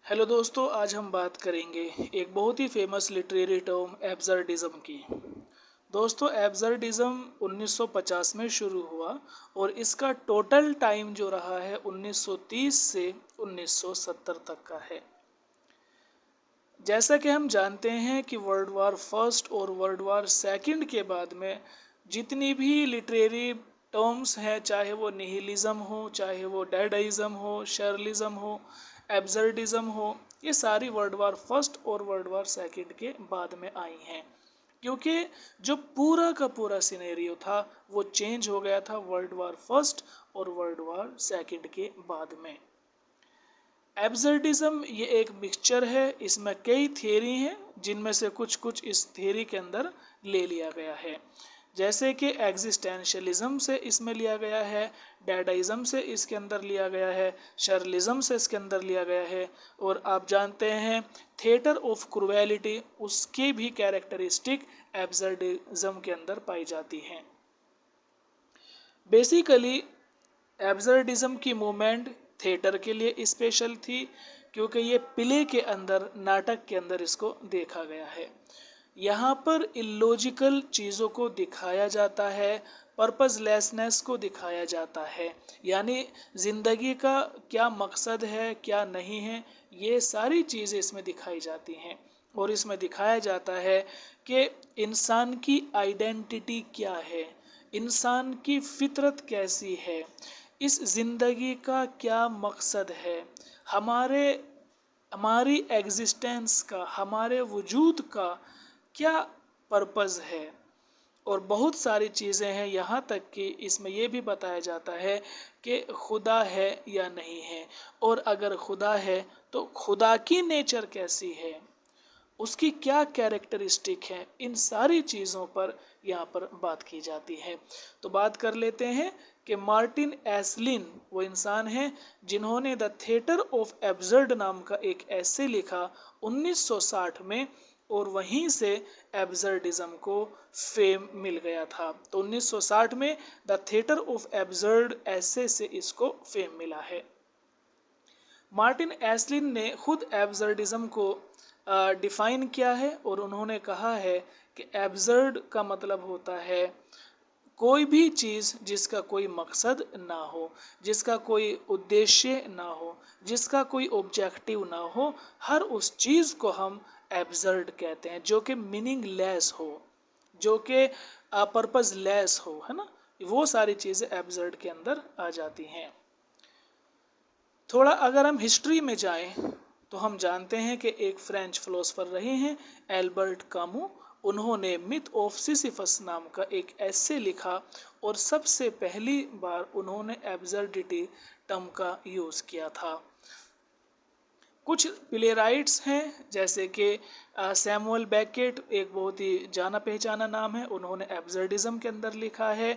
Hello दोस्तों, आज हम बात करेंगे एक बहुत ही फेमस लिटरेरी टर्म एब्सर्डिज्म की। दोस्तों, एब्सर्डिज्म 1950 में शुरू हुआ और इसका टोटल टाइम जो रहा है 1930 से 1970 तक का है। जैसा कि हम जानते हैं कि वर्ल्ड वार फर्स्ट और वर्ल्ड वार सेकंड के बाद में जितनी भी लिटरेरी टर्म्स हैं, चाहे वो निहिलिज्म हो, चाहे वो डैडाइज्म हो, शर्लिज्म हो, एब्सर्डिज्म हो, ये सारी वर्ल्ड वार फर्स्ट और वर्ल्ड वार सेकंड के बाद में आई हैं। क्योंकि जो पूरा का पूरा सिनेरियो था वो चेंज हो गया था वर्ल्ड वार फर्स्ट और वर्ल्ड वार सेकंड के बाद में। एब्सर्डिज्म ये एक मिक्सचर है, इसमें कई थियरी हैं जिनमें से कुछ कुछ इस थियरी के अंदर ले लिया गया है। जैसे कि एग्जिस्टेंशियलिज्म से इसमें लिया गया है, डैडाइज्म से इसके अंदर लिया गया है, शर्लिज्म से इसके अंदर लिया गया है, और आप जानते हैं थिएटर ऑफ क्रुएलिटी, उसकी भी कैरेक्टरिस्टिक एब्सर्डिज्म के अंदर पाई जाती हैं। बेसिकली एब्सर्डिज्म की मूवमेंट थिएटर के लिए स्पेशल थी क्योंकि ये प्ले के अंदर, नाटक के अंदर इसको देखा गया है। यहाँ पर इलॉजिकल चीज़ों को दिखाया जाता है, पर्पसलेसनेस को दिखाया जाता है, यानी ज़िंदगी का क्या मकसद है क्या नहीं है, ये सारी चीज़ें इसमें दिखाई जाती हैं। और इसमें दिखाया जाता है कि इंसान की आइडेंटिटी क्या है, इंसान की फितरत कैसी है, इस ज़िंदगी का क्या मकसद है, हमारी एग्जिस्टेंस का, हमारे वजूद का क्या पर्पज़ है। और बहुत सारी चीज़ें हैं, यहाँ तक कि इसमें यह भी बताया जाता है कि खुदा है या नहीं है, और अगर खुदा है तो खुदा की नेचर कैसी है, उसकी क्या कैरेक्टरिस्टिक है, इन सारी चीज़ों पर यहाँ पर बात की जाती है। तो बात कर लेते हैं कि मार्टिन एसलिन वो इंसान हैं जिन्होंने द थिएटर ऑफ एब्सर्ड नाम का एक ऐसे लिखा 1960 में, और वहीं से एब्सर्डिज्म को फेम मिल गया था। तो 1960 में द थिएटर ऑफ एब्सर्ड ऐसे से इसको फेम मिला है। मार्टिन एसलिन ने खुद एब्सर्डिज्म को डिफाइन किया है और उन्होंने कहा है कि एब्सर्ड का मतलब होता है कोई भी चीज़ जिसका कोई मकसद ना हो, जिसका कोई उद्देश्य ना हो, जिसका कोई ऑब्जेक्टिव ना हो, हर उस चीज़ को हम एब्सर्ड कहते हैं, जो कि मीनिंगलेस हो, जो कि पर्पसलेस हो, है ना। वो सारी चीज़ें एब्सर्ड के अंदर आ जाती हैं। थोड़ा अगर हम हिस्ट्री में जाएं तो हम जानते हैं कि एक फ्रेंच फिलोसोफर रहे हैं एल्बर्ट कामू। उन्होंने मिथ ऑफ सिसिफस नाम का एक ऐसे लिखा और सबसे पहली बार उन्होंने एब्सर्डिटी टर्म का यूज़ किया था। कुछ प्लेराइट्स हैं जैसे कि सैमुअल बेकेट, एक बहुत ही जाना पहचाना नाम है, उन्होंने एब्सर्डिज्म के अंदर लिखा है।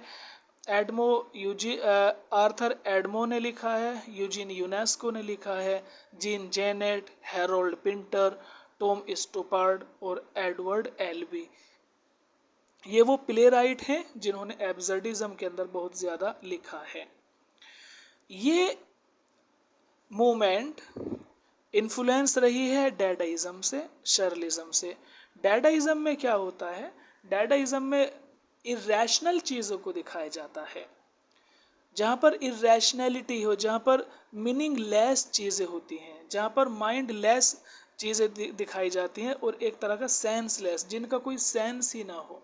आर्थर एडमो ने लिखा है, यूजिन यूनेस्को ने लिखा है, Jean Genet, Harold Pinter, Tom Stoppard और एडवर्ड एल्बी, ये वो प्लेराइट हैं जिन्होंने एब्सर्डिज्म के अंदर बहुत ज़्यादा लिखा है। ये मूवमेंट इन्फ्लुएंस रही है डैडाइज्म से, शर्लिज्म से। डैडाइज्म में क्या होता है, डैडाइज्म में इरेशनल चीज़ों को दिखाया जाता है, जहाँ पर इरेशनैलिटी हो, जहाँ पर मीनिंगलेस चीज़ें होती हैं, जहाँ पर माइंडलेस चीज़ें दिखाई जाती हैं, और एक तरह का सेंसलेस, जिनका कोई सेंस ही ना हो,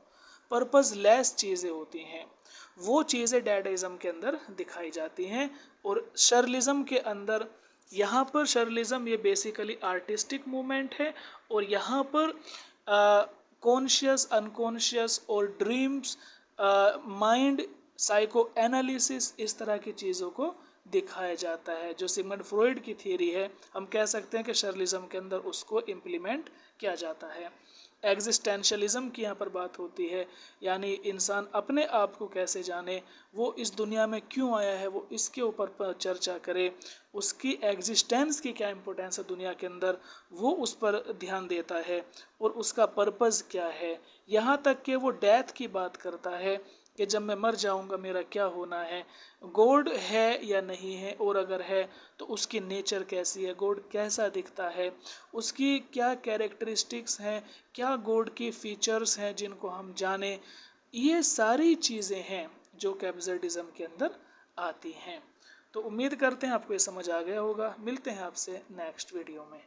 पर्पसलेस चीज़ें होती हैं, वो चीज़ें डैडाइज्म के अंदर दिखाई जाती हैं। और शर्लिज्म के अंदर, यहाँ पर शर्लिज्म ये बेसिकली आर्टिस्टिक मूवमेंट है, और यहाँ पर कॉन्शियस, अनकॉन्शियस और ड्रीम्स, माइंड, साइको एनालिसिस, इस तरह की चीज़ों को दिखाया जाता है। जो सिगमंड फ्रॉइड की थियरी है, हम कह सकते हैं कि शर्लिज्म के अंदर उसको इम्प्लीमेंट किया जाता है। एग्जिस्टेंशलिज्म की यहाँ पर बात होती है, यानी इंसान अपने आप को कैसे जाने, वो इस दुनिया में क्यों आया है, वो इसके ऊपर चर्चा करे, उसकी एग्जिस्टेंस की क्या इम्पोर्टेंस है दुनिया के अंदर, वो उस पर ध्यान देता है, और उसका पर्पज़ क्या है। यहाँ तक कि वो डेथ की बात करता है कि जब मैं मर जाऊंगा मेरा क्या होना है, गॉड है या नहीं है, और अगर है तो उसकी नेचर कैसी है, गॉड कैसा दिखता है, उसकी क्या कैरेक्टरिस्टिक्स हैं, क्या गॉड की फीचर्स हैं जिनको हम जाने। ये सारी चीज़ें हैं जो कि एब्सर्डिज्म के अंदर आती हैं। तो उम्मीद करते हैं आपको ये समझ आ गया होगा। मिलते हैं आपसे नेक्स्ट वीडियो में।